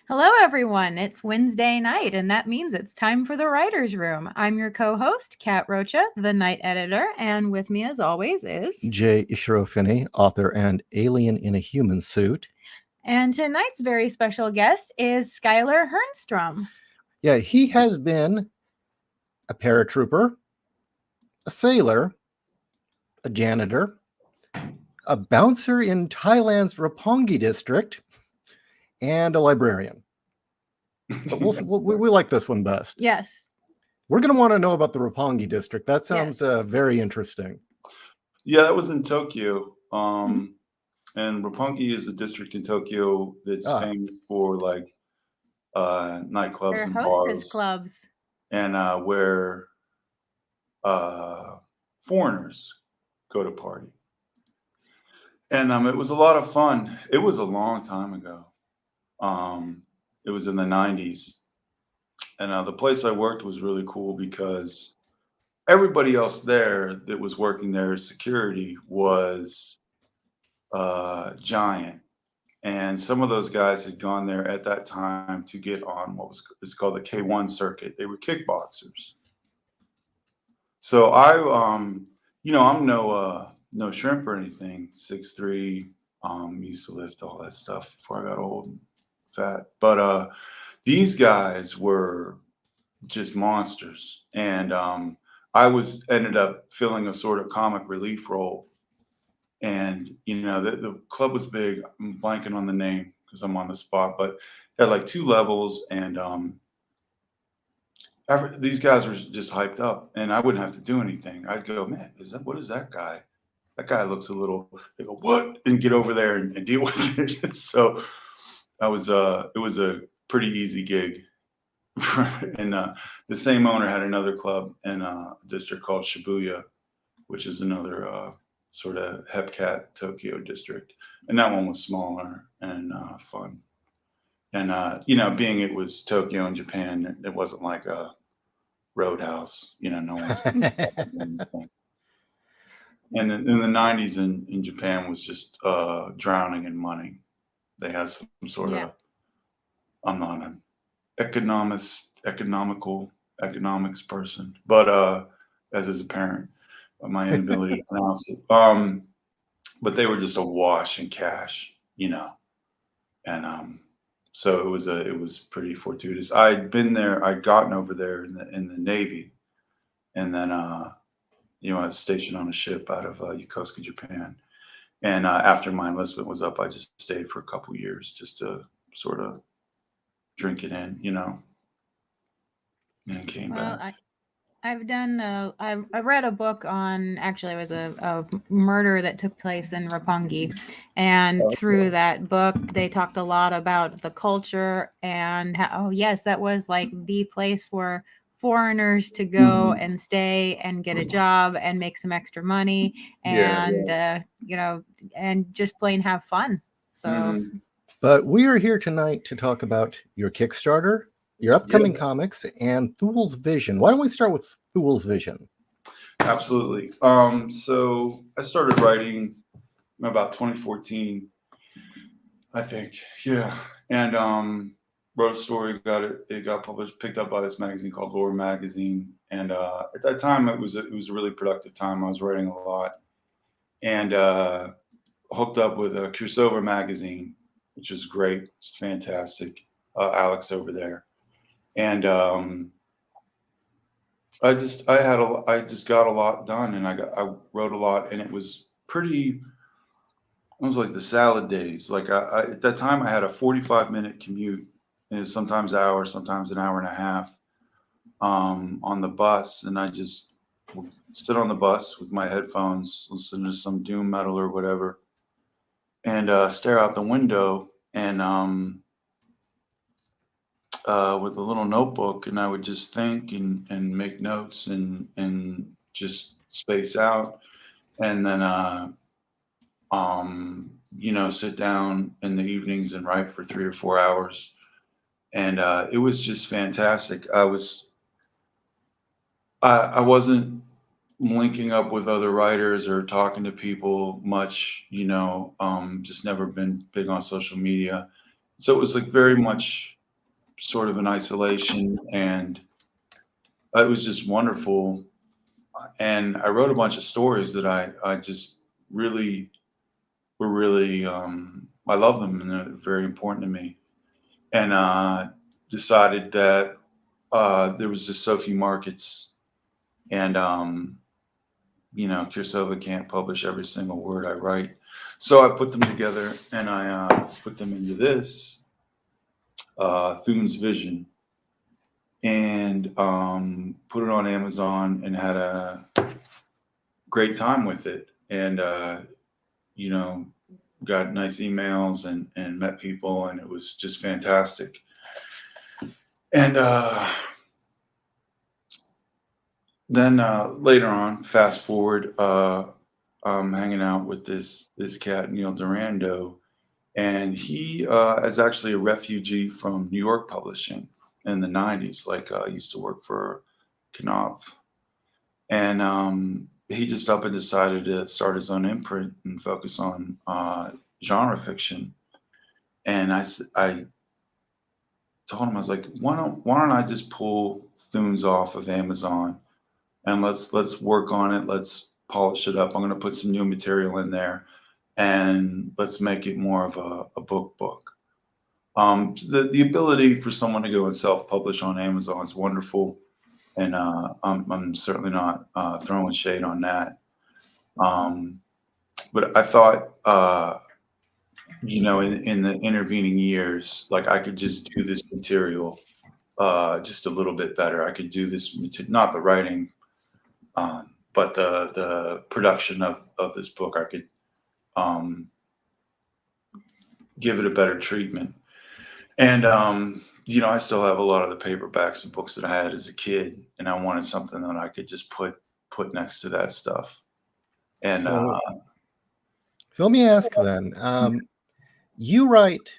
Hello, everyone. It's Wednesday night, and that means it's time for the Writer's Room. I'm your co-host, Kat Rocha, the night editor, and with me, as always, is J. Ishiro Finney, author and alien in a human suit. And tonight's very special guest is Schuyler Hernstrom. Yeah, he has been a paratrooper, a sailor, a janitor, a bouncer in Thailand's Roppongi district, and a librarian. But we like this one best. Yes. We're going to want to know about the Roppongi district. That sounds very interesting. Yeah, that was in Tokyo. And Roppongi is a district in Tokyo that's famous for like nightclubs and hostess bars, clubs, and where foreigners go to party. And it was a lot of fun. It was a long time ago. It was in the 90s. And the place I worked was really cool because everybody else there that was working there as security was giant. And some of those guys had gone there at that time to get on what is called the K1 circuit. They were kickboxers. So I'm no shrimp or anything. 6'3", used to lift all that stuff before I got old and fat. But these guys were just monsters. And I ended up filling a sort of comic relief role. And, the club was big. I'm blanking on the name because I'm on the spot, but it had like 2 levels. And these guys were just hyped up, and I wouldn't have to do anything. I'd go, man, what is that guy? That guy looks a little. They go, what? And get over there and deal with it. So it was a pretty easy gig. And the same owner had another club in a district called Shibuya, which is another sort of Hepcat Tokyo district, and that one was smaller and fun. And being it was Tokyo in Japan, it wasn't like a roadhouse. No one's. And in the 90s in Japan was just drowning in money. They had some sort of. I'm not an economics person, but as is apparent by my inability to pronounce it. But they were just awash in cash, and so it was pretty fortuitous. I'd been there, I'd gotten over there in the Navy, and then I was stationed on a ship out of Yokosuka, Japan. And after my enlistment was up, I just stayed for a couple years just to sort of drink it in, and came back. I've done. I read a book on. Actually, it was a murder that took place in Roppongi, and through that book, they talked a lot about the culture and how. Oh, yes, that was like the place for foreigners to go and stay and get a job and make some extra money, and and just plain have fun. So, but we are here tonight to talk about your Kickstarter, your upcoming comics, and Thule's vision. Why don't we start with Thule's vision? Absolutely. So I started writing about 2014, I think. Yeah. And wrote a story, it got published, picked up by this magazine called Lore Magazine. And at that time it was a really productive time. I was writing a lot. And hooked up with a Crossover magazine, which was great. It's fantastic. Alex over there. And I just got a lot done, and I wrote a lot, and it was like the salad days. Like at that time I had a 45-minute commute, and it was sometimes an hour, sometimes an hour and a half on the bus. And I just would sit on the bus with my headphones, listen to some doom metal or whatever, and stare out the window, and with a little notebook, and I would just think and make notes and just space out, and then sit down in the evenings and write for 3 or 4 hours. And it was just fantastic. I wasn't linking up with other writers or talking to people much, just never been big on social media. So it was like very much sort of in isolation, and it was just wonderful. And I wrote a bunch of stories that I just really were really I love them and they're very important to me. And decided that there was just so few markets, and you know, Kursova can't publish every single word I write. So I put them together and I put them into this Thune's Vision, and put it on Amazon and had a great time with it. And you know, got nice emails and met people, and it was just fantastic. And then later on, fast forward, I'm hanging out with this cat, Neil Durando, and he is actually a refugee from New York publishing in the 90s. Like, used to work for Knopf. And he just up and decided to start his own imprint and focus on genre fiction. And I told him, I was like, why don't I just pull Thunes off of Amazon and let's work on it. Let's polish it up. I'm going to put some new material in there, and let's make it more of a book. The ability for someone to go and self-publish on Amazon is wonderful, and I'm certainly not throwing shade on that. But I thought, you know, in the intervening years, like I could just do this material just a little bit better. I could do this, not the writing, but the production of this book. I could give it a better treatment. And you know, I still have a lot of the paperbacks and books that I had as a kid, and I wanted something that I could just put next to that stuff. And So let me ask then. You write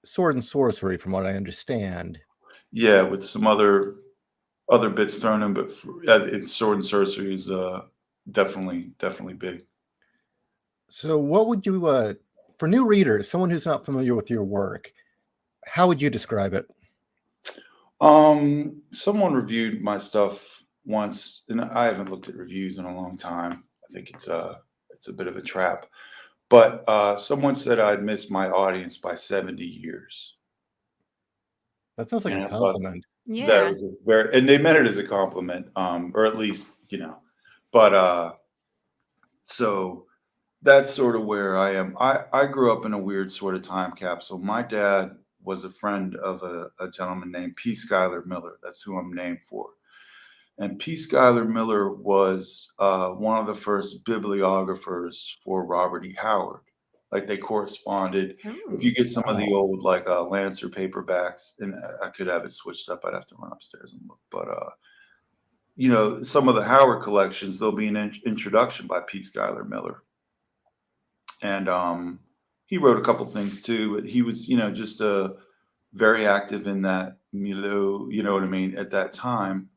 sword and sorcery, from what I understand. yeah, with some other bits thrown in, but it's sword and sorcery is definitely big. So what would you, for new readers, someone who's not familiar with your work, how would you describe it? Someone reviewed my stuff once, and I haven't looked at reviews in a long time. I think it's a bit of a trap. But someone said I'd missed my audience by 70 years. That sounds like And a I thought compliment. that Yeah. was and they meant it as a compliment, or at least, you know. But so that's sort of where I am. I grew up in a weird sort of time capsule. My dad was a friend of a gentleman named P. Schuyler Miller. That's who I'm named for. And P. Schuyler Miller was one of the first bibliographers for Robert E. Howard. Like, they corresponded. If you get some of the old, like, Lancer paperbacks, and I could have it switched up, I'd have to run upstairs and look. But you know, some of the Howard collections, there'll be an introduction by P. Schuyler Miller, and he wrote a couple things too. But he was, you know, just very active in that milieu. You know what I mean? At that time.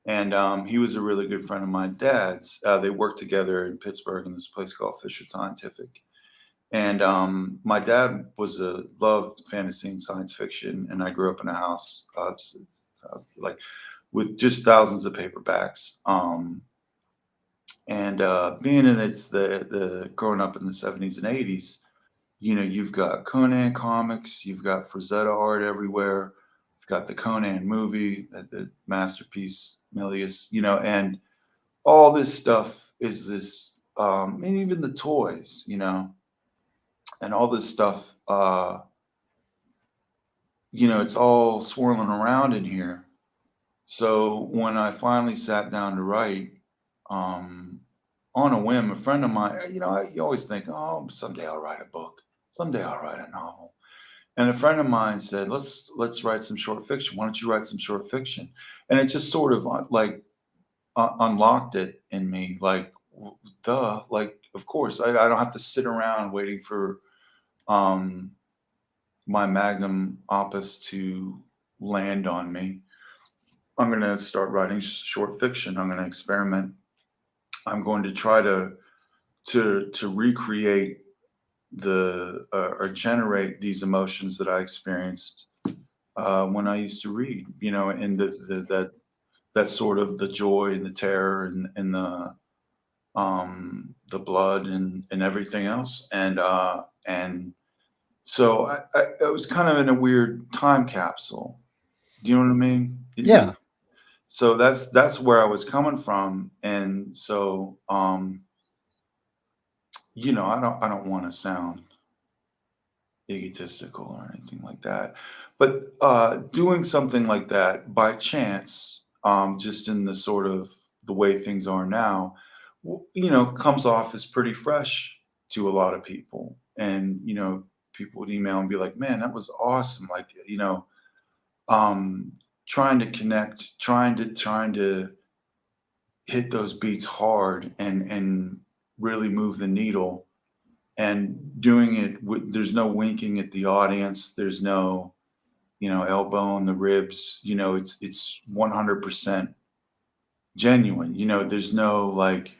And he was a really good friend of my dad's. They worked together in Pittsburgh in this place called Fisher Scientific. And my dad loved fantasy and science fiction, and I grew up in a house like with just thousands of paperbacks. And being in the growing up in the 70s and 80s, you know, you've got Conan comics, you've got Frazetta art everywhere. Got the Conan movie, the masterpiece, Milius, you know, and all this stuff is this, and even the toys, you know, and all this stuff, you know, it's all swirling around in here. So when I finally sat down to write, on a whim, a friend of mine, you know, you always think, oh, someday I'll write a book, someday I'll write a novel. And a friend of mine said, let's write some short fiction. Why don't you write some short fiction? And it just sort of like unlocked it in me. Like, duh, like, of course, I don't have to sit around waiting for my magnum opus to land on me. I'm going to start writing short fiction. I'm going to experiment. I'm going to try to recreate or generate these emotions that I experienced when I used to read, you know, and that sort of the joy and the terror and the blood and everything else. And so I was kind of in a weird time capsule. Do you know what I mean? Yeah. So that's where I was coming from. And so, you know, I don't want to sound egotistical or anything like that, but doing something like that by chance, just in the sort of the way things are now, you know, comes off as pretty fresh to a lot of people. And you know, people would email and be like, man, that was awesome, like, you know, um trying to connect, trying to hit those beats hard and really move the needle, and doing it with, there's no winking at the audience, there's no, you know, elbow in the ribs, you know, it's 100% genuine, you know, there's no like,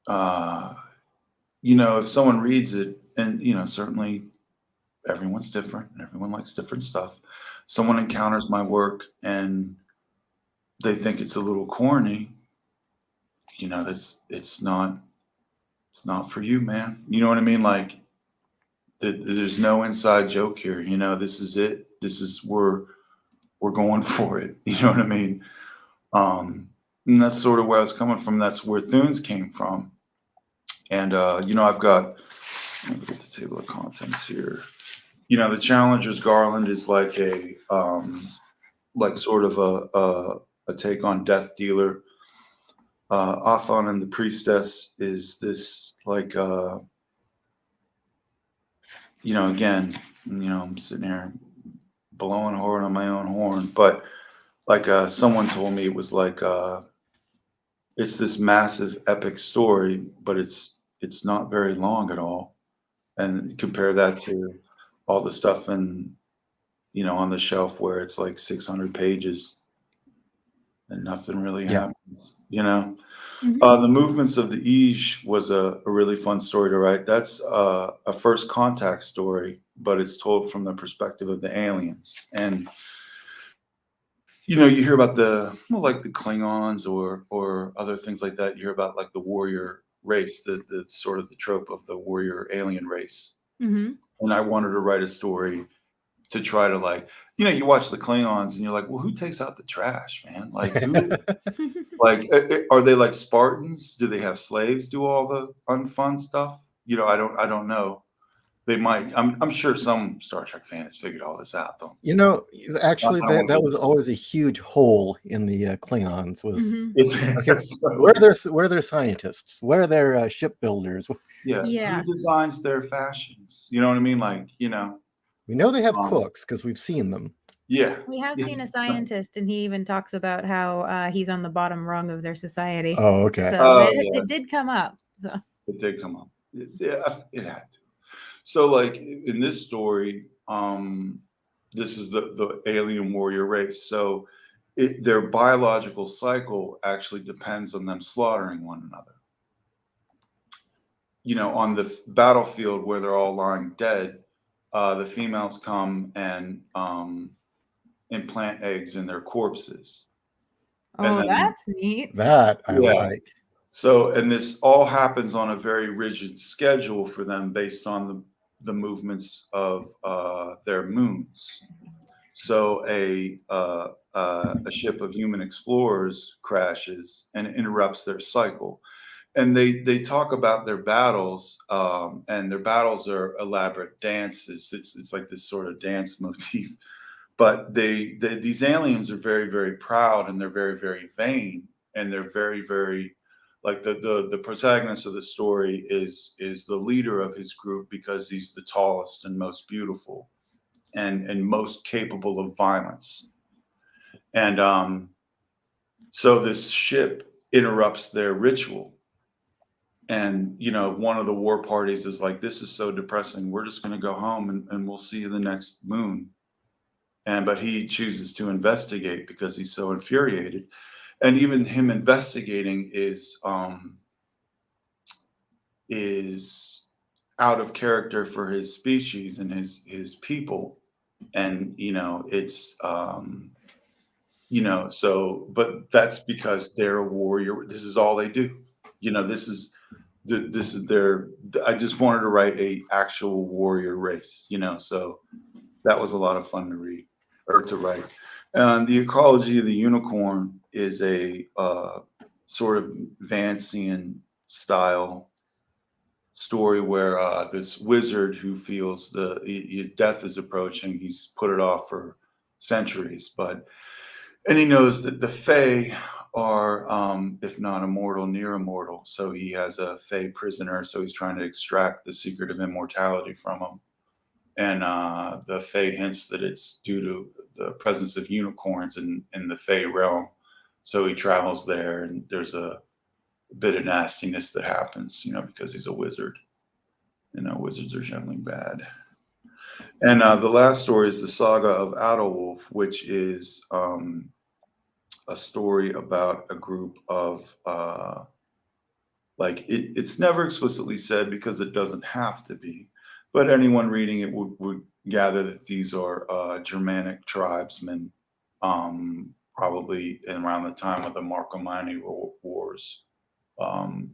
uh you know, if someone reads it, and you know, certainly everyone's different and everyone likes different stuff, someone encounters my work and they think it's a little corny, you know, that's it's not for you, man, you know what I mean, like, there's no inside joke here, you know, this is it, this is, we're going for it, you know what I mean. And that's sort of where I was coming from, that's where Thunes came from. And you know, I've got, let me get the table of contents here. You know, the Challenger's Garland is like sort of a take on Death Dealer. Athon and the Priestess is this like, you know, again, you know, I'm sitting here blowing a horn on my own horn, but like someone told me it was like it's this massive epic story, but it's not very long at all. And compare that to all the stuff in, you know, on the shelf where it's like 600 pages and nothing really Yeah. happens, you know. Mhm. The Movements of the Ige was a really fun story to write. That's a first contact story, but it's told from the perspective of the aliens. And you know, you hear about the, well, like the Klingons or other things like that. You hear about like the warrior race, the sort of the trope of the warrior alien race. Mhm. And I wanted to write a story to try to like, you know, you watch the Klingons and you're like, well, who takes out the trash, man? Like who, like, are they like Spartans? Do they have slaves do all the unfun stuff? You know, I don't know. They might. I'm sure some Star Trek fan has figured all this out, though. You know, actually, I don't that want was always a huge hole in the Klingons. Was Mhm. okay, where are their scientists? Where are their shipbuilders? yeah. Yeah. Who designs their fashions? You know what I mean? Like, you know, We know they have um, cooks because we've seen them. yeah. We have Yes. seen a scientist, and he even talks about how he's on the bottom rung of their society. Oh, okay. So Oh, it, yeah. it did come up. So It did come up. Yeah, it had to. So, like in this story, this is the alien warrior race. So, their biological cycle actually depends on them slaughtering one another. You know, on the battlefield where they're all lying dead, the females come and implant eggs in their corpses, and oh, then that's neat. That I yeah. like. So, and this all happens on a very rigid schedule for them based on the movements of their moons. So, a ship of human explorers crashes and interrupts their cycle. And they talk about their battles, and their battles are elaborate dances. It's like this sort of dance motif. But these aliens are very, very proud, and they're very, very vain, and they're very, very like the protagonist of the story is the leader of his group because he's the tallest and most beautiful and most capable of violence. And so this ship interrupts their ritual. And you know, one of the war parties is like, this is so depressing, we're just going to go home and we'll see you the next moon. And but he chooses to investigate because he's so infuriated. And even him investigating is out of character for his species and his people. and it's so, but that's because they're a warrior. This is all they do. This is their. I just wanted to write a actual warrior race. So that was a lot of fun to read or to write. The Ecology of the Unicorn is a sort of Vancian style story where this wizard who feels his death is approaching. He's put it off for centuries, and he knows that the Fae are, if not immortal, near immortal. So he has a Fae prisoner. So he's trying to extract the secret of immortality from him. And the Fae hints that it's due to the presence of unicorns in the Fae realm. So he travels there, and there's a bit of nastiness that happens, because he's a wizard. Wizards are generally bad. And the last story is the Saga of Adolwolf, which is a story about a group of it's never explicitly said because it doesn't have to be, but anyone reading it would gather that these are Germanic tribesmen, probably around the time of the Marcomanni Wars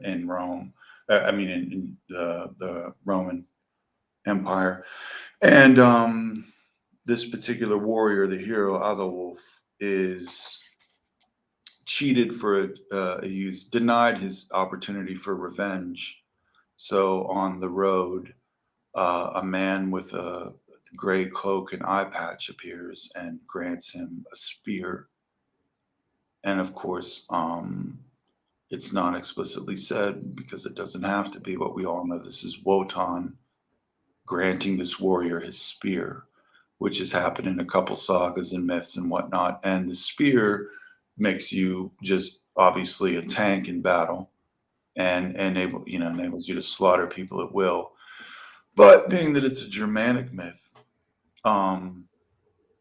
in Rome. In the Roman Empire. And this particular warrior, the hero Adolwolf, is cheated he's denied his opportunity for revenge. So on the road, a man with a gray cloak and eye patch appears and grants him a spear. And of course, it's not explicitly said because it doesn't have to be, but we all know this is Wotan granting this warrior his spear, which has happened in a couple sagas and myths and whatnot. And the spear makes you just obviously a tank in battle and enables you to slaughter people at will. But being that it's a Germanic myth,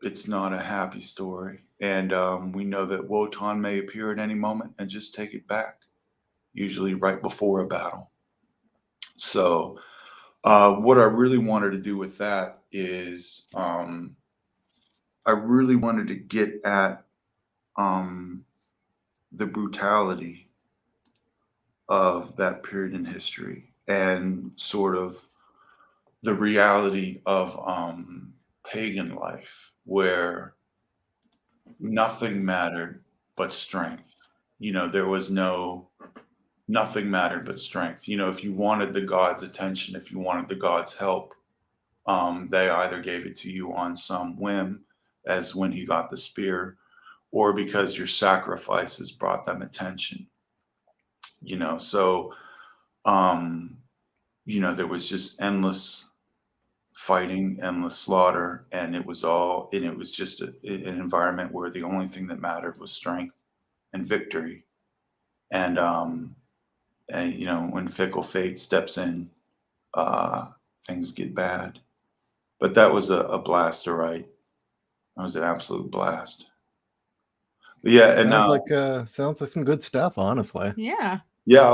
it's not a happy story. And we know that Wotan may appear at any moment and just take it back, usually right before a battle. So what I really wanted to do with that is I really wanted to get at the brutality of that period in history and sort of the reality of pagan life, where nothing mattered but strength. There was nothing mattered but strength. If you wanted the gods' attention, if you wanted the gods' help, they either gave it to you on some whim, as when he got the spear, or because your sacrifices brought them attention. So there was just endless fighting, endless slaughter, and it was just an environment where the only thing that mattered was strength and victory. And when fickle fate steps in, things get bad. But that was a blast to write. That was an absolute blast. But yeah, sounds like some good stuff, honestly. Yeah. Yeah,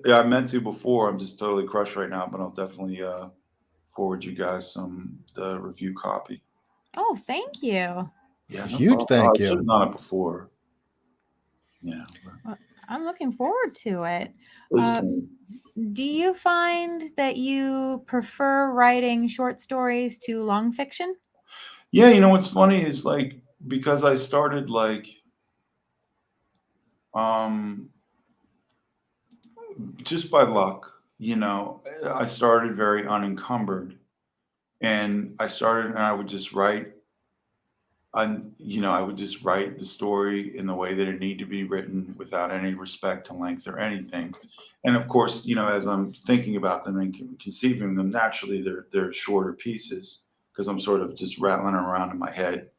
I meant to before. I'm just totally crushed right now, but I'll definitely forward you guys the review copy. Oh, thank you. Yeah, Huge thank you. I should have done it before. Yeah. Well, I'm looking forward to it. Fun. Do you find that you prefer writing short stories to long fiction? Yeah, what's funny is because I started just by luck, I started very unencumbered, and I would just write. I would just write the story in the way that it needed to be written without any respect to length or anything. And of course, as I'm thinking about them and conceiving them, naturally they're shorter pieces because I'm sort of just rattling around in my head,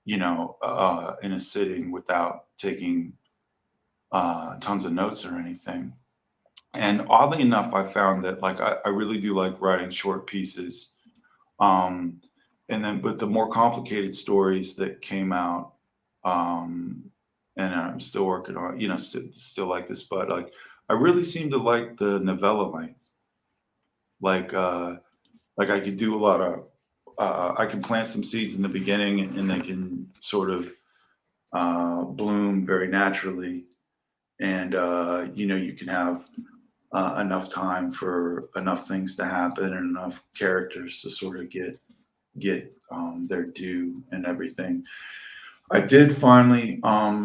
in a sitting without taking tons of notes or anything. And oddly enough, I found that I really do like writing short pieces. And then with the more complicated stories that came out, and I'm still working on, still like this, but I really seem to like the novella length. I could do a lot of I can plant some seeds in the beginning, and they can sort of bloom very naturally. And you can have enough time for enough things to happen and enough characters to sort of get their due and everything. I did finally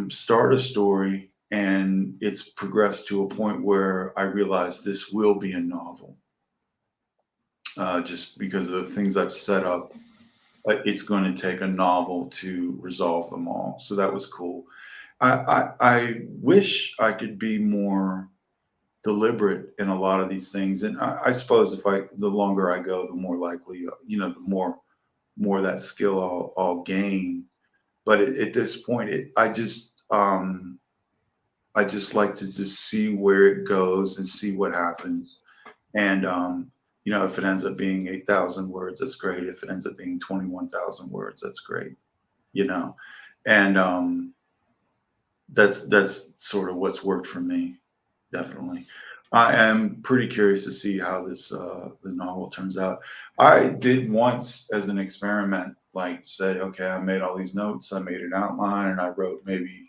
start a story, and it's progressed to a point where I realized this will be a novel. Just because of the things I've set up, it's going to take a novel to resolve them all. So that was cool. I wish I could be more deliberate in a lot of these things, and I suppose the longer I go, the more likely, the more that skill I'll gain. But at this point, I just like to just see where it goes and see what happens. And if it ends up being 8,000 words, that's great. If it ends up being 21,000 words, that's great. And that's sort of what's worked for me, definitely. I am pretty curious to see how the novel turns out. I did once, as an experiment, say, okay, I made all these notes, I made an outline, and I wrote maybe,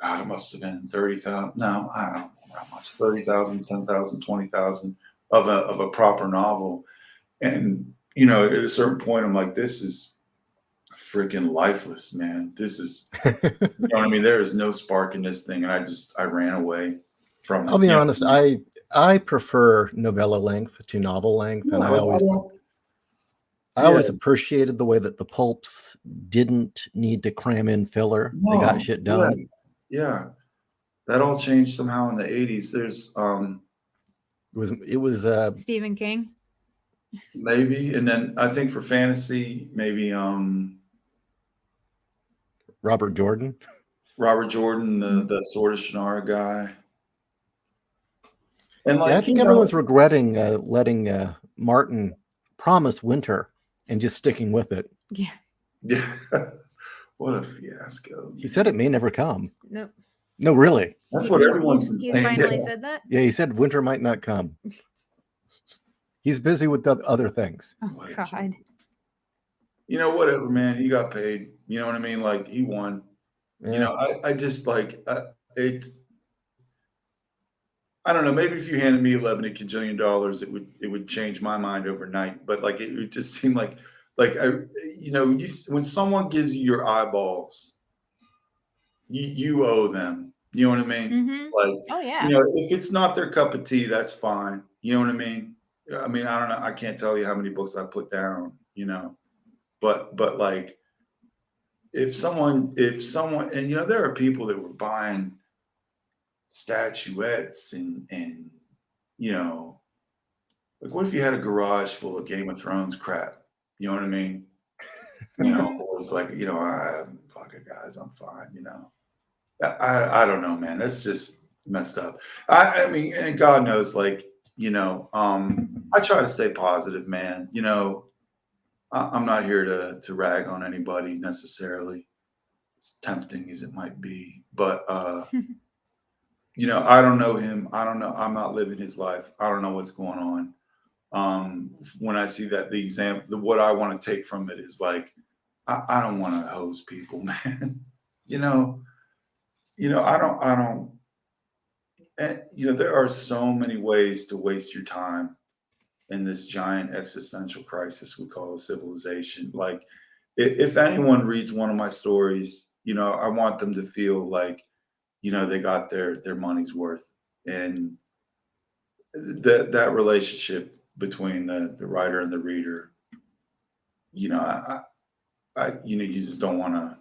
God, it must have been 30,000. No, I don't know how much, 30,000, 10,000, 20,000 of a proper novel. And, at a certain point, I'm like, this is freaking lifeless, man. This is, what I mean? There is no spark in this thing. And I ran away from it. I'll be honest. I prefer novella length to novel length. And I always appreciated the way that the pulps didn't need to cram in filler. They got shit done. Yeah. That all changed somehow in the 80s. There's it was Stephen King. Maybe. And then I think for fantasy, maybe Robert Jordan, the Sword of Shannara guy. And I think everyone's regretting letting Martin promise winter and just sticking with it. Yeah. What a fiasco. He said it may never come. Nope. No, really. That's what everyone's He's saying. finally said that? Yeah, he said winter might not come. He's busy with other things. Oh, God. Whatever, man. He got paid. You know what I mean? He won. Yeah. I just it's. I don't know. Maybe if you handed me $11 kajillion, it would change my mind overnight. But it would just seem like when someone gives you your eyeballs, you owe them. You know what I mean? Mm-hmm. Oh yeah. If it's not their cup of tea, that's fine. You know what I mean? I mean, I don't know. I can't tell you how many books I put down. But if someone, and there are people that were buying statuettes and what if you had a garage full of Game of Thrones crap? You know what I mean? It was fuck it, guys, I'm fine. I don't know, man. That's just messed up. I mean, and God knows, I try to stay positive, man. I'm not here to rag on anybody necessarily, as tempting as it might be, but I don't know him. I don't know. I'm not living his life. I don't know what's going on. When I see that, what I want to take from it is I don't want to hose people, man. I don't. And there are so many ways to waste your time in this giant existential crisis we call a civilization. If anyone reads one of my stories, I want them to feel they got their money's worth. And that relationship between the writer and the reader, you just don't want to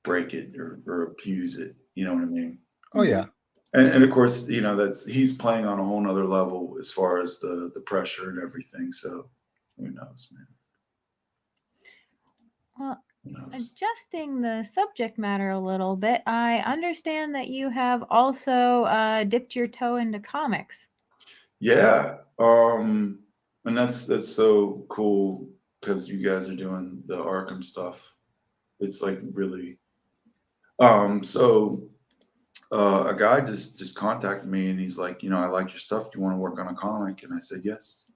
break it or abuse it. You know what I mean? Oh yeah. And of course, he's playing on a whole nother level as far as the pressure and everything. So who knows, man? Well, adjusting the subject matter a little bit, I understand that you have also dipped your toe into comics. Yeah. And that's so cool because you guys are doing the Arkham stuff. It's really so a guy just contacted me and he's like, I like your stuff. Do you want to work on a comic? And I said yes.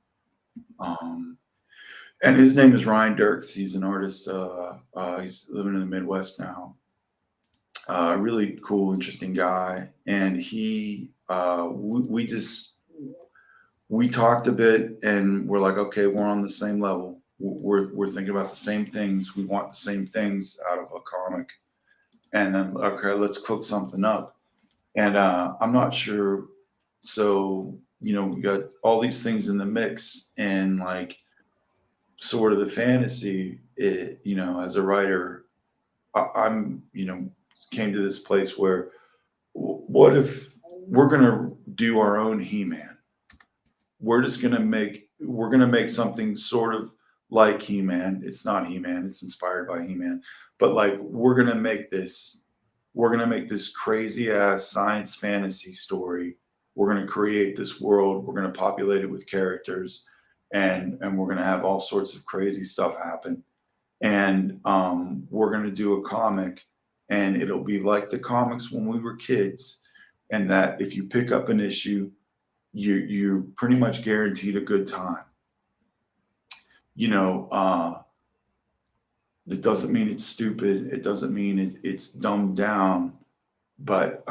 And his name is Ryan Dirks. He's an artist. He's living in the Midwest now. Really cool, interesting guy. And he, we talked a bit, and we're like, okay, we're on the same level. We're thinking about the same things. We want the same things out of a comic. And then, okay, let's cook something up. And I'm not sure. So, we got all these things in the mix, and like sort of the fantasy, as a writer, I'm, came to this place where what if we're going to do our own He-Man? We're going to make something sort of like He-Man. It's not He-Man. It's inspired by He-Man, but like, we're going to make this crazy ass science fantasy story. We're going to create this world. We're going to populate it with characters, and we're going to have all sorts of crazy stuff happen. And we're going to do a comic, and it'll be like the comics when we were kids. And that if you pick up an issue, you're pretty much guaranteed a good time. It doesn't mean it's stupid. It doesn't mean it's dumbed down. But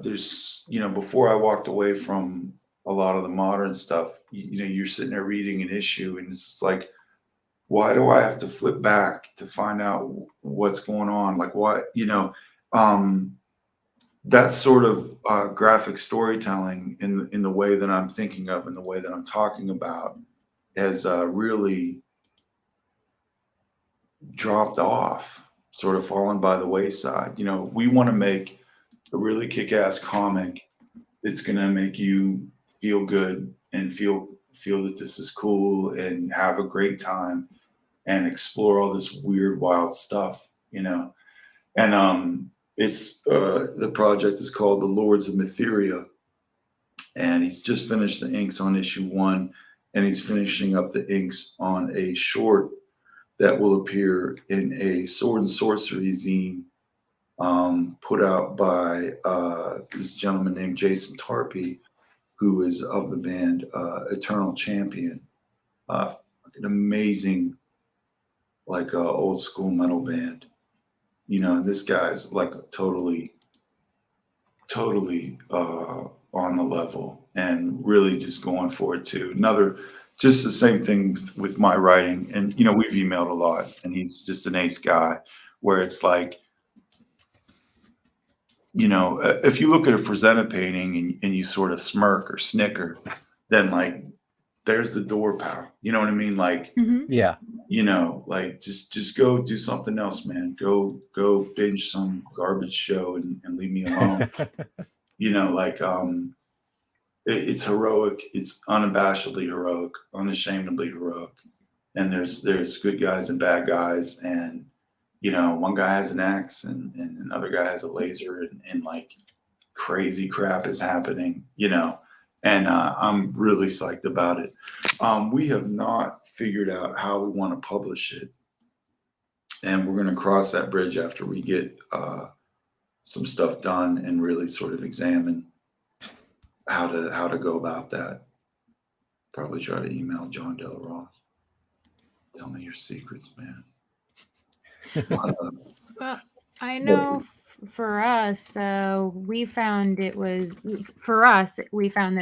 there's, before I walked away from a lot of the modern stuff, you're sitting there reading an issue, and it's like, why do I have to flip back to find out what's going on? Like, what, that sort of graphic storytelling in the way that I'm thinking of and the way that I'm talking about has really dropped off, sort of fallen by the wayside. We want to make a really kick-ass comic that's going to make you feel good and feel that this is cool and have a great time and explore all this weird, wild stuff, and it's the project is called The Lords of Mytheria, and he's just finished the inks on issue 1, and he's finishing up the inks on a short that will appear in a sword and sorcery zine put out by this gentleman named Jason Tarpey, who is of the band Eternal Champion, an amazing, like old school metal band. This guy's like totally on the level and really just going for it too. Just the same thing with my writing. And, we've emailed a lot, and he's just an ace guy, where it's like, if you look at a Frazetta painting and you sort of smirk or snicker, then like, there's the door, pal. You know what I mean? Like, Yeah. Like just go do something else, man. Go binge some garbage show and leave me alone. It's heroic. It's unabashedly heroic, unashamedly heroic. And there's good guys and bad guys, and one guy has an axe and another guy has a laser, and like crazy crap is happening, and I'm really psyched about it. We have not figured out how we want to publish it, and we're going to cross that bridge after we get some stuff done and really sort of examine how to go about that. Probably try to email John Del Ross. Tell me your secrets, man. Well, I know for us, we found that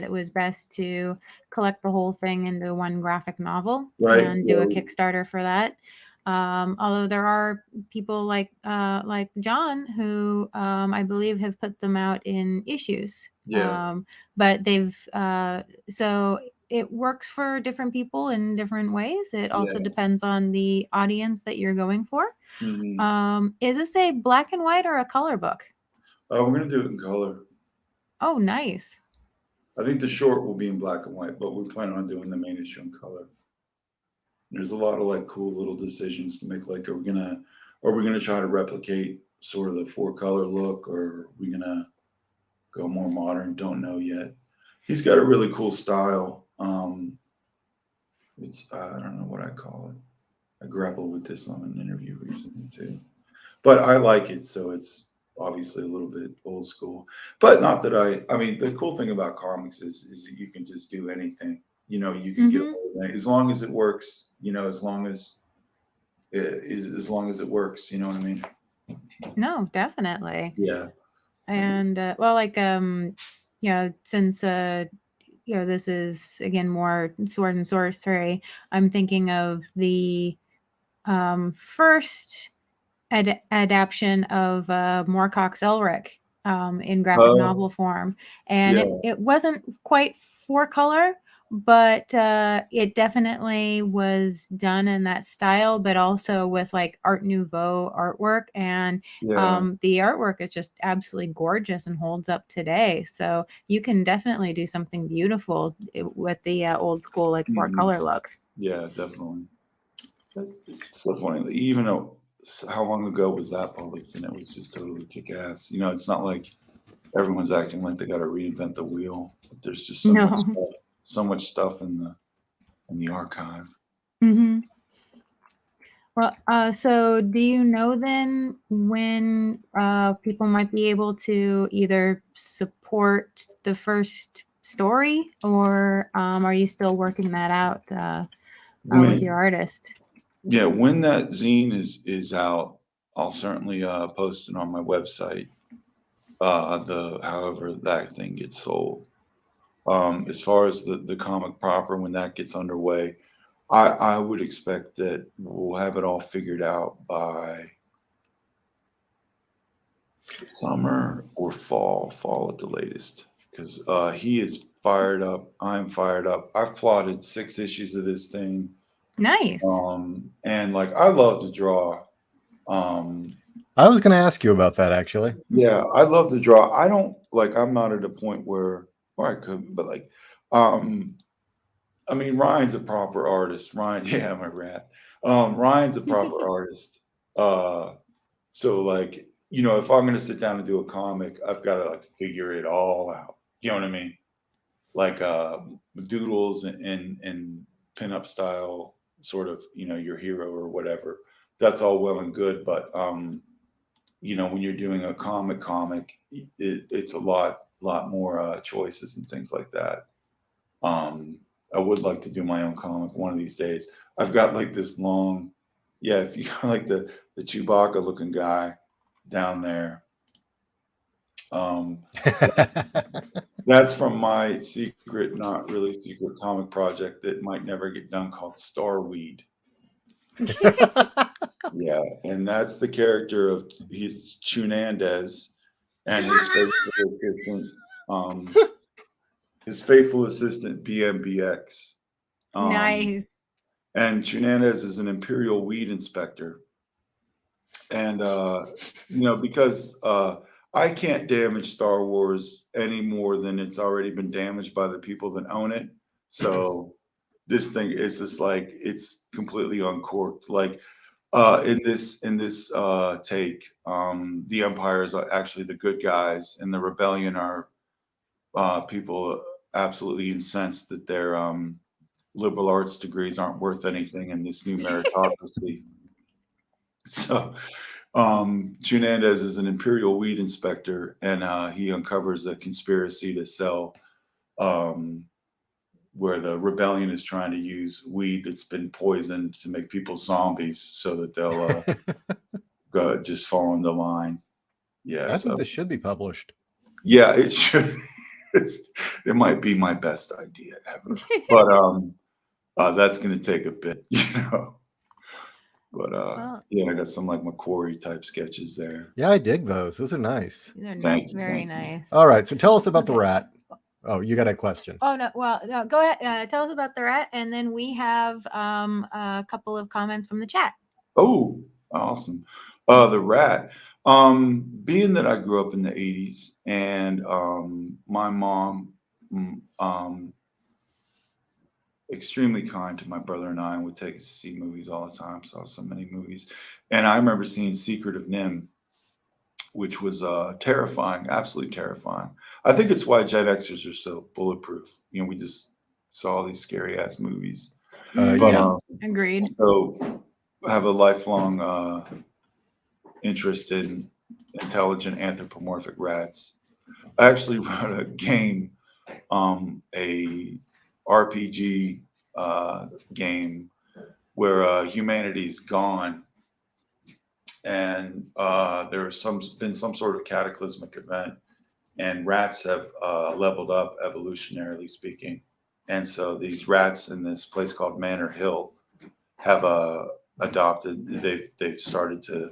it was best to collect the whole thing into one graphic novel, Right. and do a Kickstarter for that. Although there are people like John who I believe have put them out in issues. Yeah. But they've so it works for different people in different ways. It also depends on the audience that you're going for. Mm-hmm. Is this a black and white or a color book? We're going to do it in color. Oh, nice. I think the short will be in black and white, but we plan on doing the main issue in color. There's a lot of like cool little decisions to make. Like, are we gonna try to replicate sort of the 4-color look, or are we gonna go more modern? Don't know yet. He's got a really cool style. It's I don't know what I call it. I grappled with this on an interview recently too, but I like it. So it's obviously a little bit old school, but not that I mean, the cool thing about comics is that you can just do anything. you know, you can get Mhm. away with it. As long as it works, you know, as long as it works, you know what I mean? No, definitely. Yeah. And well, like you know, since you know, this is again more sword and sorcery, I'm thinking of the first adaptation of Moorcock's Elric in graphic novel form, and Yeah. it wasn't quite for color, but it definitely was done in that style, but also with like Art Nouveau artwork, and Yeah. the artwork is just absolutely gorgeous and holds up today. So you can definitely do something beautiful with the old school like four Mhm. color look. Yeah, definitely. It's so funny. Even though how long ago was that published, and it was just totally kick ass. You know, it's not like everyone's acting like they got to reinvent the wheel. But there's just No. so much stuff in the archive. Mm-hmm. Well, so do you know then when people might be able to either support the first story, or are you still working that out with your When artist? Yeah, when that zine is out, I'll certainly post it on my website. The however that thing gets sold. As far as the comic proper, when that gets underway, I would expect that we'll have it all figured out by summer or fall at the latest. Because he is fired up. I'm fired up. I've plotted 6 issues of this thing. Nice. And like I love to draw. Um, I was going to ask you about that actually. yeah, I love to draw. I don't like I'm not at a point where or I could, but like I mean Ryan's a proper artist. Ryan, yeah, my rat. Ryan's a proper artist. So like, you know, if I'm gonna sit down and do a comic, I've got to like figure it all out. You know what I mean? Like doodles and pinup style, sort of, you know, your hero or whatever. That's all well and good, but you know, when you're doing a comic, it's a lot more choices and things like that. I would like to do my own comic one of these days. I've got like this long, yeah, if you got like the Chewbacca looking guy down there. Um, that's from my secret, not really secret comic project that might never get done called Starweed. Yeah, and that's the character of he's Chunandez and um, his faithful assistant BMBX. Nice. And Chunandez is an imperial weed inspector. And you know, because I can't damage Star Wars any more than it's already been damaged by the people that own it. So this thing is just like it's completely uncorked. Like in this take, the Empire is actually the good guys, and the rebellion are people absolutely incensed that their liberal arts degrees aren't worth anything in this new meritocracy. So Junandez is an imperial weed inspector, and he uncovers a conspiracy to sell um, where the rebellion is trying to use weed that's been poisoned to make people zombies so that they'll just fall into line. Yeah, I so think this should be published. yeah, it should. It might be my best idea ever, but that's going to take a bit, you know. But Well, yeah, I got some like Macquarie type sketches there. Yeah, I dig those. Those are nice. these are Thank you, very thank you. nice. All right, so tell us about the Okay. rat. Oh, you got a question. Oh no, well, no, go ahead. Tell us about the rat, and then we have a couple of comments from the chat. Oh, awesome. The rat. Being that I grew up in the 80s and my mom extremely kind to my brother and I and would take us to see movies all the time, saw so many movies. And I remember seeing Secret of Nim, which was terrifying, absolutely terrifying. I think it's why Gen Xers are so bulletproof. You know, we just saw these scary ass movies. But Yeah. Agreed. so I have a lifelong interest in intelligent anthropomorphic rats. I actually wrote a game, a RPG game where humanity's gone, and there's been some sort of cataclysmic event, and rats have leveled up evolutionarily speaking, and so these rats in this place called Manor Hill have adopted. They've started to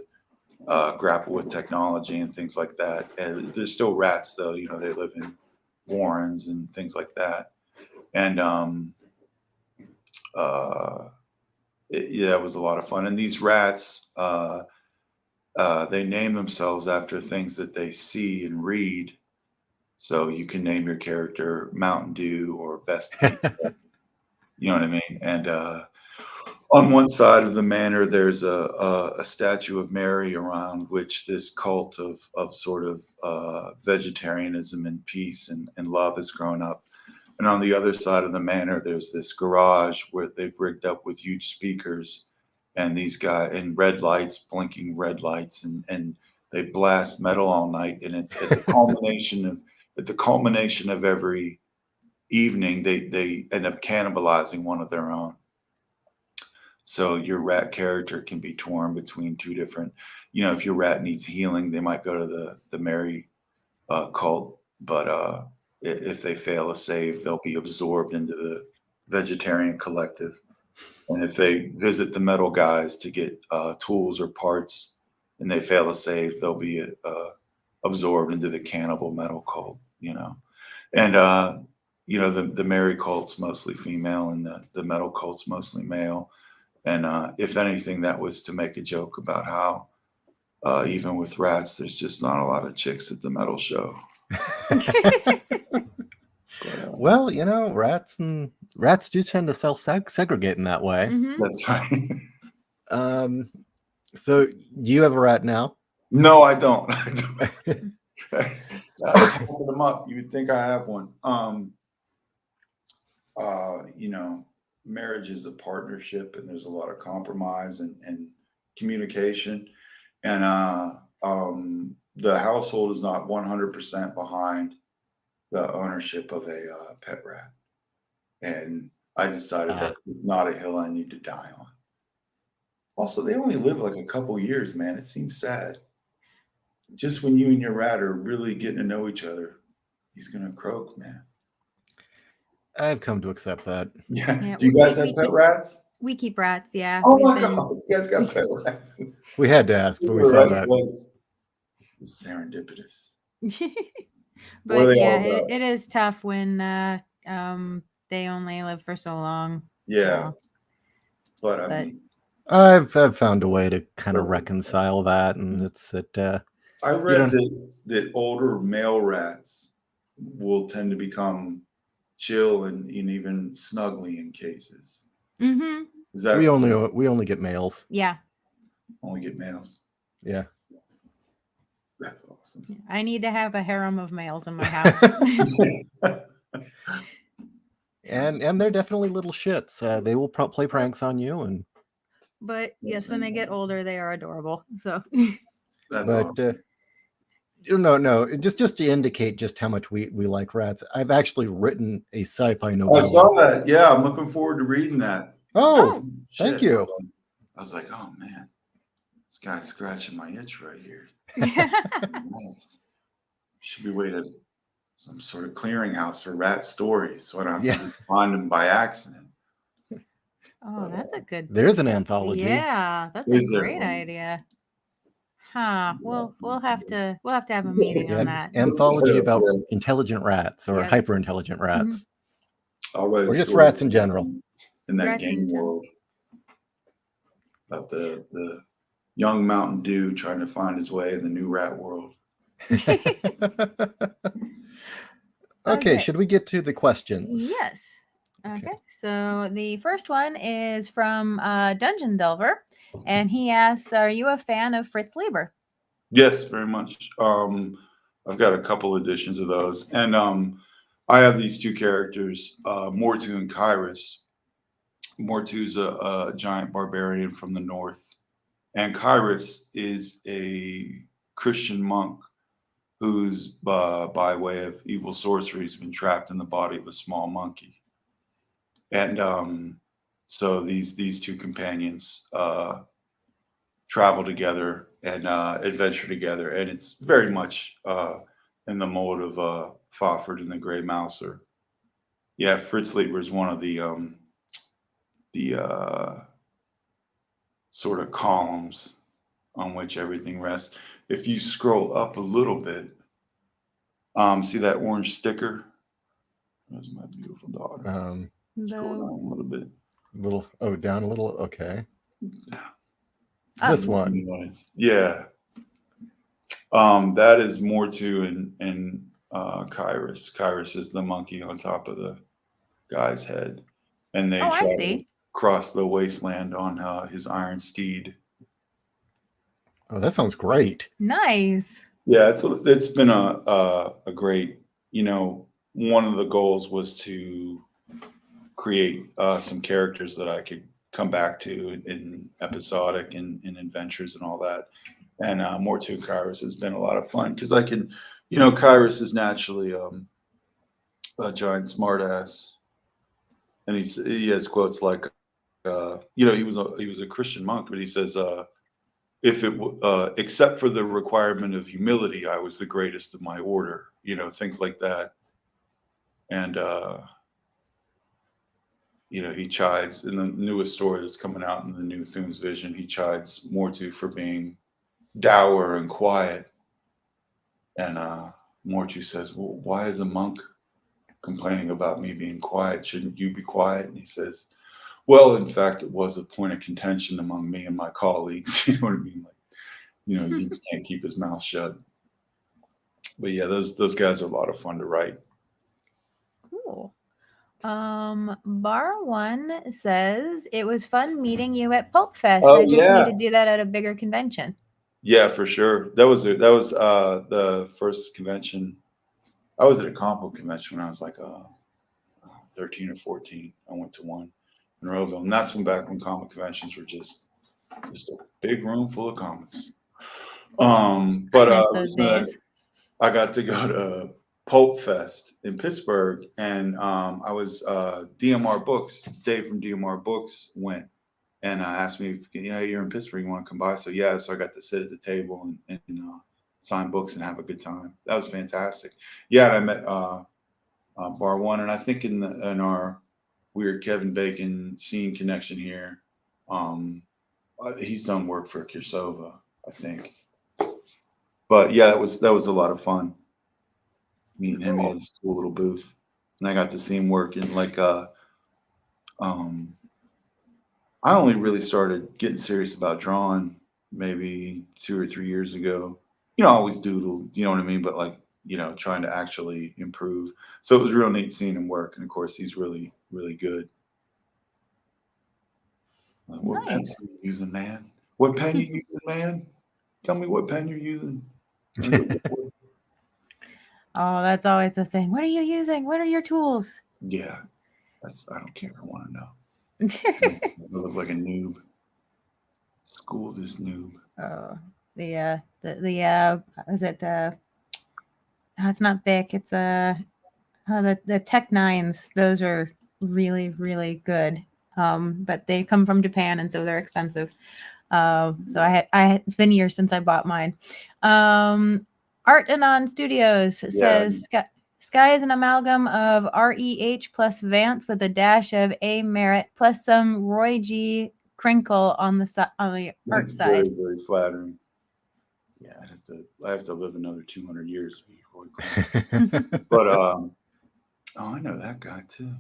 grapple with technology and things like that. And there's still rats, though. You know, they live in warrens and things like that. And it was a lot of fun. And these rats, they name themselves after things that they see and read. So you can name your character Mountain Dew or Best Pizza. You know what I mean? And on one side of the manor, there's a statue of Mary, around which this cult of sort of vegetarianism and peace and love has grown up. And on the other side of the manor, there's this garage where they've rigged up with huge speakers and these guys and red lights, blinking red lights, and they blast metal all night. And at the culmination of every evening, they end up cannibalizing one of their own. So your rat character can be torn between two different, if your rat needs healing, they might go to the Mary cult, but if they fail a save, they'll be absorbed into the vegetarian collective. And if they visit the metal guys to get tools or parts and they fail a save, they'll be absorbed into the cannibal metal cult, And, the Mary cult's mostly female and the metal cult's mostly male. And if anything, that was to make a joke about how even with rats, there's just not a lot of chicks at the metal show. Well, rats do tend to self-segregate in that way. Mhm. That's right. So do you have a rat now? No, I don't. Open them up. You would think I have one. Marriage is a partnership, and there's a lot of compromise and communication. And the household is not 100% behind the ownership of a pet rat. And I decided that's not a hill I need to die on. Also, they only live like a couple years, man. It seems sad. Just when you and your rat are really getting to know each other, he's going to croak, man. I've come to accept that. Yeah. Do you guys have pet rats? We keep rats, yeah. Oh my God. You guys got pet rats. We had to ask when we saw that. It's serendipitous. But yeah, it is tough when they only live for so long. Yeah. But I mean, I've found a way to kind of reconcile that, and it's that I read that older male rats will tend to become chill and even snuggly in cases. Mm-hmm. Is that we only get males? Yeah. Only get males. Yeah. That's awesome. I need to have a harem of males in my house. and they're definitely little shits. They will play pranks on you, but yes, when they get older, they are adorable. So. That's awesome. No, just to indicate just how much we like rats. I've actually written a sci-fi novella. I saw that. Yeah, I'm looking forward to reading that. Oh, thank you. I was like, oh man, this guy's scratching my itch right here. Should be waiting some sort of clearinghouse for rat stories, so I don't have to just find them by accident. Oh, that's a good. There's an anthology. Yeah, that's a great idea. Huh. Well, we'll have to have a meeting on that. Anthology about intelligent rats or hyper intelligent rats. I'll write or just rats in general. In that game world. About the young Mountain Dew trying to find his way in the new rat world. Okay, should we get to the questions? Yes. Okay. So the first one is from Dungeon Delver, and he asks, "Are you a fan of Fritz Leiber?" Yes, very much. I've got a couple editions of those, and I have these two characters, Mortu and Kyrus. Mortu's a giant barbarian from the north, and Kyrus is a Christian monk who's, by way of evil sorcery, has been trapped in the body of a small monkey. And so these two companions travel together and adventure together, and it's very much in the mold of Fafhrd and the Grey Mouser. Yeah, Fritz Leiber is one of the sort of columns on which everything rests. If you scroll up a little bit, see that orange sticker? That's my beautiful daughter. Scroll down a little bit. Down a little. Okay. Oh. This one. Yeah. That is Mortu and Kyrus. Kyrus is the monkey on top of the guy's head, and they I try see. to cross the wasteland on his iron steed. Oh, that sounds great. Nice. Yeah, it's been a great, one of the goals was to create some characters that I could come back to in episodic and in adventures and all that. And Mortu Kyrus has been a lot of fun because I can, Kyrus is naturally a giant smartass, and he has quotes like, he was a Christian monk, but he says, if it except for the requirement of humility, I was the greatest of my order, things like that. And he chides in the newest story that's coming out in the new Thune's Vision. He chides Mortu for being dour and quiet, and Mortu says, "Well, why is a monk complaining about me being quiet? Shouldn't you be quiet?" And he says, "Well, in fact, it was a point of contention among me and my colleagues." You know what I mean? Like, he just can't keep his mouth shut. But yeah, those guys are a lot of fun to write. Cool. Bar One says it was fun meeting you at Pulp Fest. Oh, I just yeah. need to do that at a bigger convention. Yeah, for sure. That was the first convention. I was at a comic book convention when I was like 13 or 14. I went to one in Roeville, and that's back when comic conventions were just a big room full of comics. But I miss those days. I got to go to Pulp Fest in Pittsburgh, and I was DMR Books. Dave from DMR Books went and asked me, you're in Pittsburgh, you want to come by? So yeah, so I got to sit at the table and sign books and have a good time. That was fantastic. Yeah, and I met Bar One, and I think in our weird Kevin Bacon scene connection here, he's done work for Kirsova, I think. But yeah, that was a lot of fun meeting him in his cool little booth, and I got to see him work in I only really started getting serious about drawing maybe 2 or 3 years ago. I always doodled, you know what I mean? But trying to actually improve. So it was real neat seeing him work. And of course, he's really, really good. What pen are you using, man? What pen you using, man? Tell me what pen you're using. Oh, that's always the thing. What are you using? What are your tools? Yeah, I don't care. I want to know. I look like a noob. School this noob. Oh, is it? It's not Bic. It's the Tech Nines. Those are really, really good. But they come from Japan, and so they're expensive. So it's been years since I bought mine. Art Anon Studios says Sky is an amalgam of REH plus Vance with a dash of A Merritt plus some Roy G. Crinkle on the art side. Very, very flattering. Yeah, I have to live another 200 years before But I know that guy too.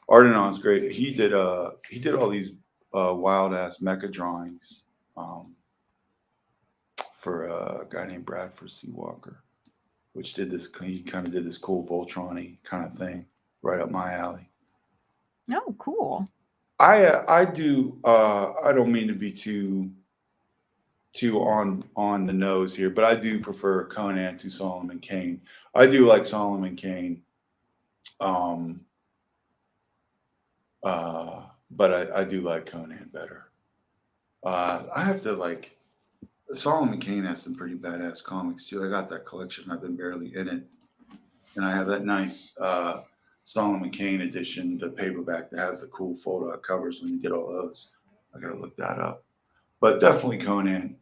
Art Anon's great. He did all these wild ass mecha drawings for a guy named Bradford C. Walker, which he kind of did this cool Voltron-y kind of thing right up my alley. Oh, cool. I don't mean to be too on the nose here, but I do prefer Conan to Solomon Kane. I do like Solomon Kane. But I do like Conan better. I have to Solomon Kane has some pretty badass comics too. I got that collection. I've been barely in it, and I have that nice Solomon Kane edition, the paperback that has the cool fold out covers when you get all those. I gotta look that up. But definitely Conan.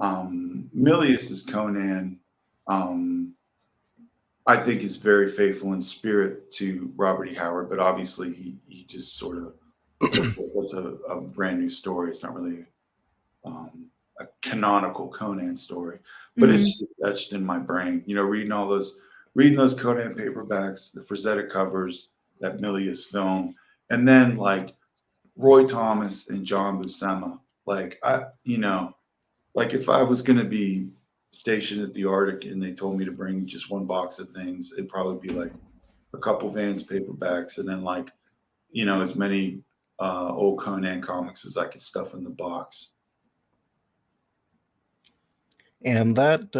Milius's Conan, I think is very faithful in spirit to Robert E. Howard, but obviously he just sort of was a brand new story. It's not really a canonical Conan story, but it's just etched in my brain. You know, reading those Conan paperbacks, the Frazetta covers, that Milius film, and then like Roy Thomas and John Buscema. Like like if I was going to be stationed at the Arctic and they told me to bring just one box of things, it'd probably be like a couple Vance paperbacks and then like, as many old Conan comics as I could stuff in the box. And that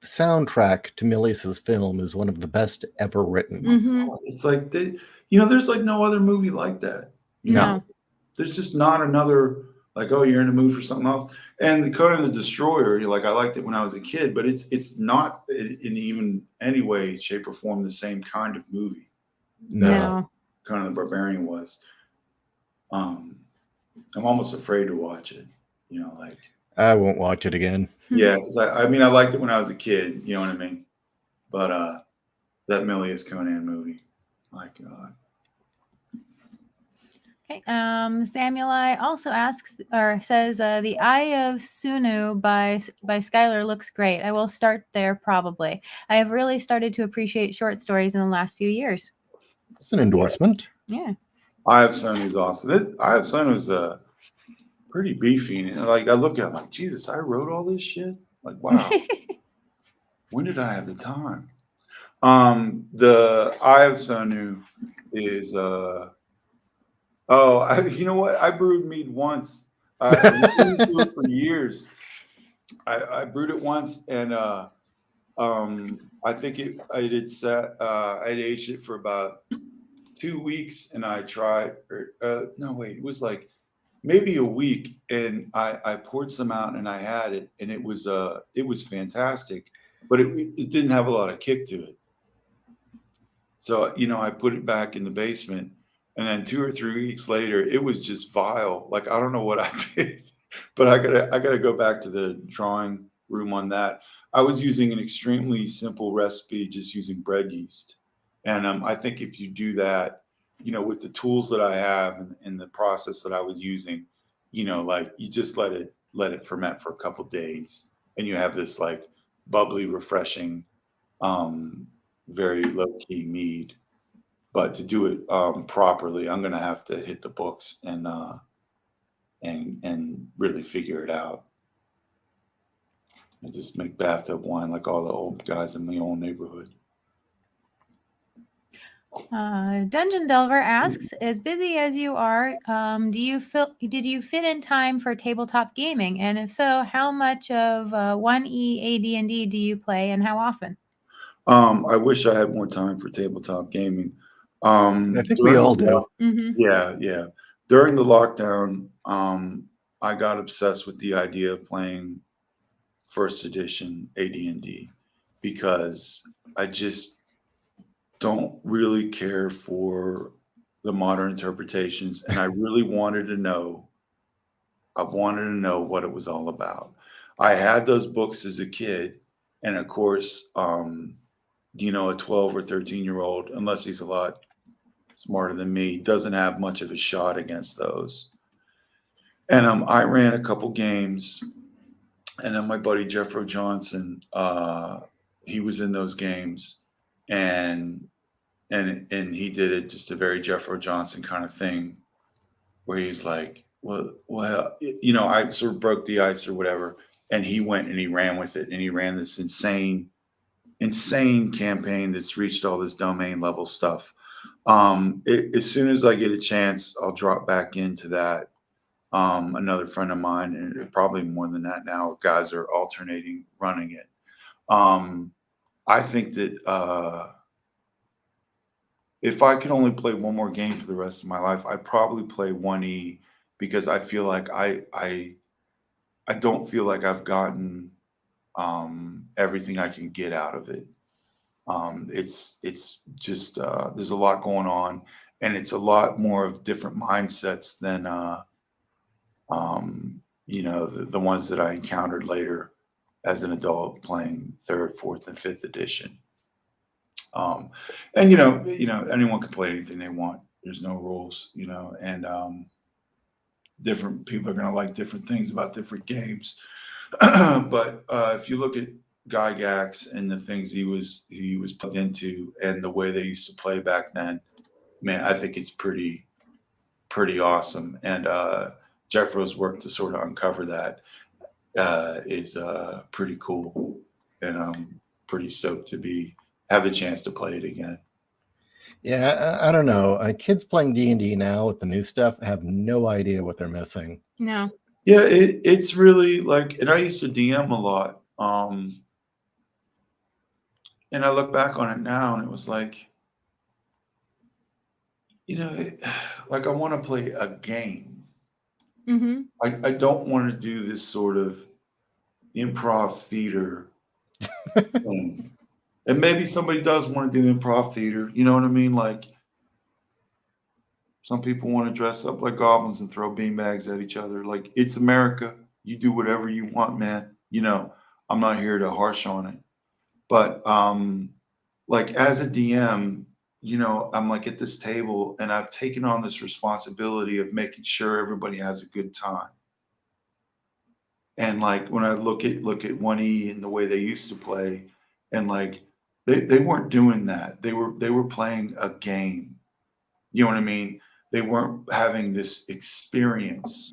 soundtrack to Milius's film is one of the best ever written. It's like there's like no other movie like that. No. There's just not another like, oh, you're in the mood for something else. And the Conan the Destroyer, I liked it when I was a kid, but it's not in even any way, shape, or form the same kind of movie that Conan the Barbarian was. I'm almost afraid to watch it. I won't watch it again. Yeah, because I mean I liked it when I was a kid, you know what I mean? But that Milius Conan movie, my God. Okay. Samueli also asks or says, "The Eye of Sunu by Schuyler looks great. I will start there probably. I have really started to appreciate short stories in the last few years." It's an endorsement. Yeah. Eye of Sunu's awesome. Eye of Sunu's pretty beefy, and like I look at it like, Jesus, I wrote all this shit. Like, wow, when did I have the time? The Eye of Sunu is you know what? I brewed mead once. I didn't do it for years. I brewed it once, and I think I'd aged it for about 2 weeks, and I tried. It was like maybe a week, and I poured some out, and I had it, and it was fantastic, but it didn't have a lot of kick to it. So I put it back in the basement. And then 2 or 3 weeks later, it was just vile. Like, I don't know what I did, but I gotta go back to the drawing room on that. I was using an extremely simple recipe, just using bread yeast. And I think if you do that, with the tools that I have and the process that I was using, like you just let it ferment for a couple days, and you have this like bubbly, refreshing, very low key mead. But to do it properly, I'm gonna have to hit the books and really figure it out. And just make bathtub wine like all the old guys in my own neighborhood. Dungeon Delver asks, "As busy as you are, did you fit in time for tabletop gaming? And if so, how much of 1E AD&D do you play, and how often?" I wish I had more time for tabletop gaming. I think we all do. Yeah. During the lockdown, I got obsessed with the idea of playing first edition AD&D because I just don't really care for the modern interpretations, and I really wanted to know. I wanted to know what it was all about. I had those books as a kid, and of course, a 12 or 13-year-old, unless he's a lot smarter than me, doesn't have much of a shot against those. And I ran a couple games, and then my buddy Jeffro Johnson, he was in those games, and he did it just a very Jeffro Johnson kind of thing, where he's like, well, I sort of broke the ice or whatever, and he went and he ran with it, and he ran this insane campaign that's reached all this domain level stuff. As soon as I get a chance, I'll drop back into that. Another friend of mine, and probably more than that now, guys are alternating running it. I think that if I could only play one more game for the rest of my life, I'd probably play 1E, because I feel like I don't feel like I've gotten everything I can get out of it. It's just there's a lot going on, and it's a lot more of different mindsets than the ones that I encountered later as an adult playing third, fourth, and fifth edition. And anyone can play anything they want. There's no rules, and different people are going to like different things about different games. But if you look at Gygax and the things he was plugged into and the way they used to play back then, man, I think it's pretty awesome. And Jeffro's work to sort of uncover that is pretty cool, and I'm pretty stoked to have the chance to play it again. Yeah, I don't know. Kids playing D&D now with the new stuff have no idea what they're missing. No. Yeah, it's really like, and I used to DM a lot. And I look back on it now and it was like, like I want to play a game. Mm-hmm. I don't want to do this sort of improv theater thing. And maybe somebody does want to do improv theater. You know what I mean? Like some people want to dress up like goblins and throw beanbags at each other. Like, it's America. You do whatever you want, man. I'm not here to harsh on it. But like as a DM, I'm like at this table and I've taken on this responsibility of making sure everybody has a good time. And like when I look at 1E and the way they used to play, and like they weren't doing that. They were playing a game. You know what I mean? They weren't having this experience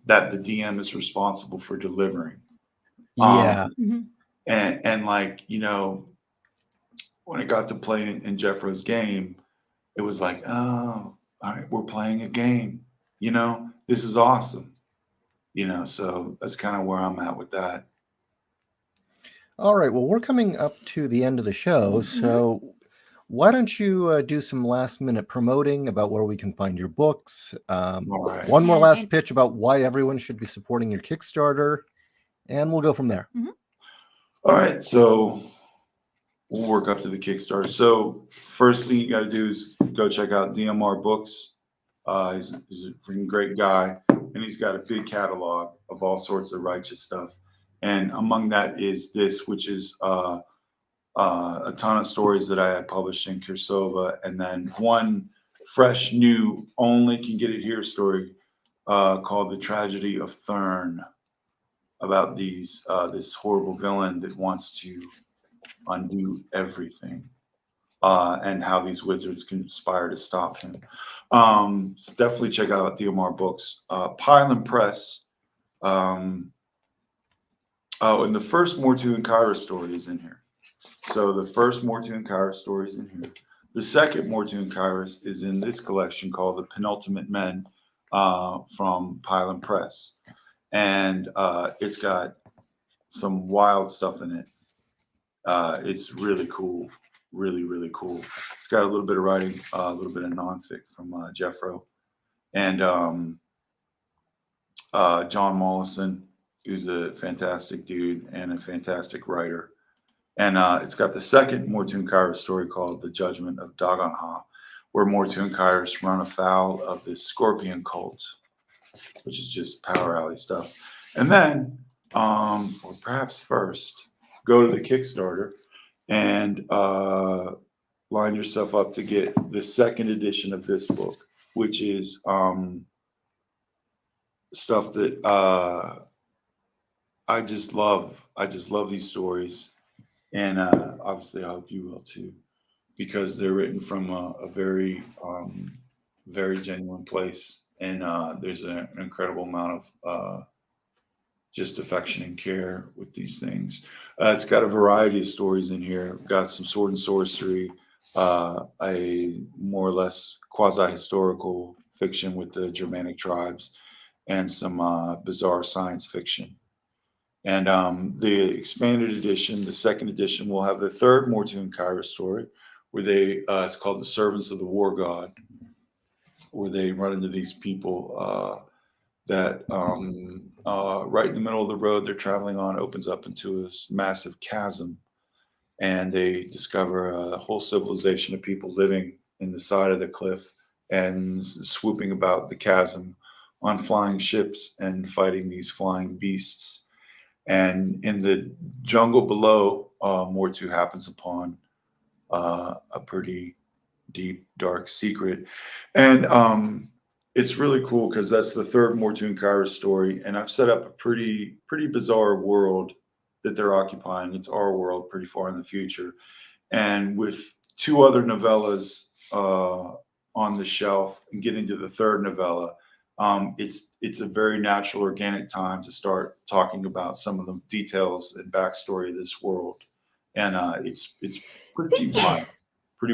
that the DM is responsible for delivering. Yeah. And like, when I got to play in Jeffro's game, it was like, oh, all right, we're playing a game. This is awesome. So that's kind of where I'm at with that. All right. Well, we're coming up to the end of the show. So why don't you do some last minute promoting about where we can find your books? Right. One more last pitch about why everyone should be supporting your Kickstarter, and we'll go from there. All right. So we'll work up to the Kickstarter. So first thing you got to do is go check out DMR Books. He's a freaking great guy, and he's got a big catalog of all sorts of righteous stuff. And among that is this, which is a ton of stories that I had published in Kursova, and then one fresh, new, only can get it here story called The Tragedy of Thune, about this horrible villain that wants to undo everything, and how these wizards conspire to stop him. So definitely check out DMR Books. Pylon Press. And the first Mortu and Kyra story is in here. So the first Mortu and Kyra story is in here. The second Mortu and Kyra is in this collection called The Penultimate Men from Pylon Press. And it's got some wild stuff in it. It's really cool. Really, really cool. It's got a little bit of writing, a little bit of nonfic from Jeffro. And John Mollison, who's a fantastic dude and a fantastic writer. And it's got the second Mortu and Kyra story called The Judgment of Dagonha, where Mortu and Kyra run afoul of this scorpion cult, which is just power alley stuff. And then, or perhaps first, go to the Kickstarter and line yourself up to get the second edition of this book, which is stuff that I just love. I just love these stories, and obviously I hope you will too, because they're written from a very, very genuine place, and there's an incredible amount of just affection and care with these things. It's got a variety of stories in here. We've got some sword and sorcery, a more or less quasi-historical fiction with the Germanic tribes, and some bizarre science fiction. And the expanded edition, the second edition, will have the third Mortu and Kyra story, where it's called The Servants of the War God, where they run into these people that right in the middle of the road they're traveling on opens up into this massive chasm. and they discover a whole civilization of people living in the side of the cliff and swooping about the chasm on flying ships and fighting these flying beasts. And in the jungle below, Mortu happens upon a pretty deep, dark secret. And it's really cool because that's the third Mortu and Kyra story. And I've set up a pretty bizarre world that they're occupying. It's our world pretty far in the future. And with 2 other novellas on the shelf and getting to the third novella, it's a very natural, organic time to start talking about some of the details and backstory of this world. And it's pretty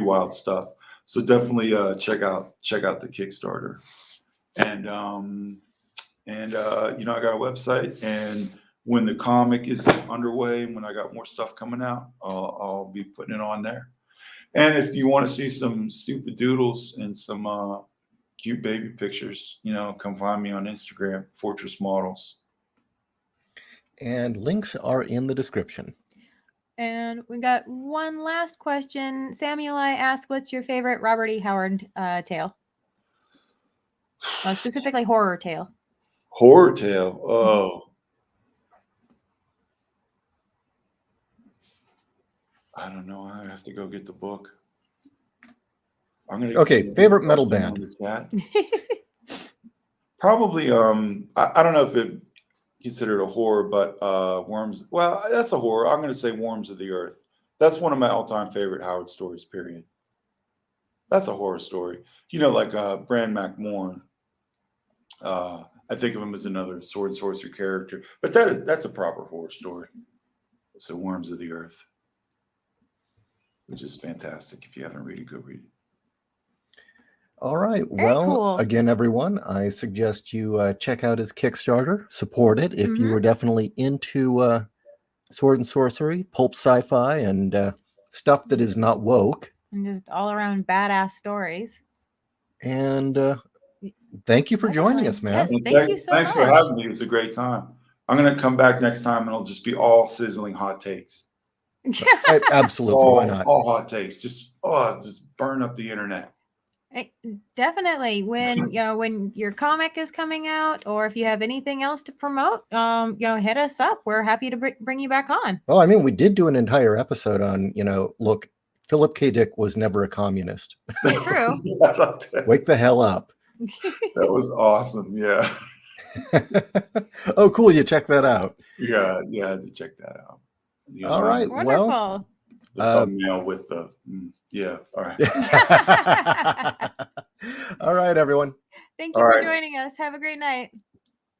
wild stuff. So definitely check out the Kickstarter. And you know, I got a website, and when the comic is underway, when I got more stuff coming out, I'll be putting it on there. And if you want to see some stupid doodles and some cute baby pictures, you know, come find me on Instagram, Fortress Models. And links are in the description. And we got one last question. Samuel I asked, what's your favorite Robert E. Howard tale? Specifically horror tale. Horror tale. Oh. I don't know. I have to go get the book. I'm gonna. Okay, favorite metal band. Probably. I don't know if it considered a horror, but Worms. Well, that's a horror. I'm gonna say Worms of the Earth. That's one of my all-time favorite Howard stories. Period. That's a horror story. You know, like Bran McMorn. I think of him as another sword and sorcery character, but that's a proper horror story. So Worms of the Earth, which is fantastic. If you haven't read it, go read it. All right. Very Well, cool. Again, everyone, I suggest you check out his Kickstarter, support it if you are definitely into sword and sorcery, pulp sci-fi, and stuff that is not woke. And just all around badass stories. And thank you for joining us, man. Yes, thank you so Thanks for much. having me. It was a great time. I'm going to come back next time, and it'll just be all sizzling hot takes. Absolutely. Why not? All hot takes. Just burn up the internet. Definitely. When when your comic is coming out, or if you have anything else to promote, hit us up. We're happy to bring you back on. Well, I mean, we did do an entire episode on, look, Philip K. Dick was never a communist. True. Wake the hell up. That was awesome. Yeah. Oh, cool. You check that out. Yeah, I had to check that out. All right. Wonderful. Well, the thumbnail with the all right. All right, everyone. Thank you for joining us. Have a great night.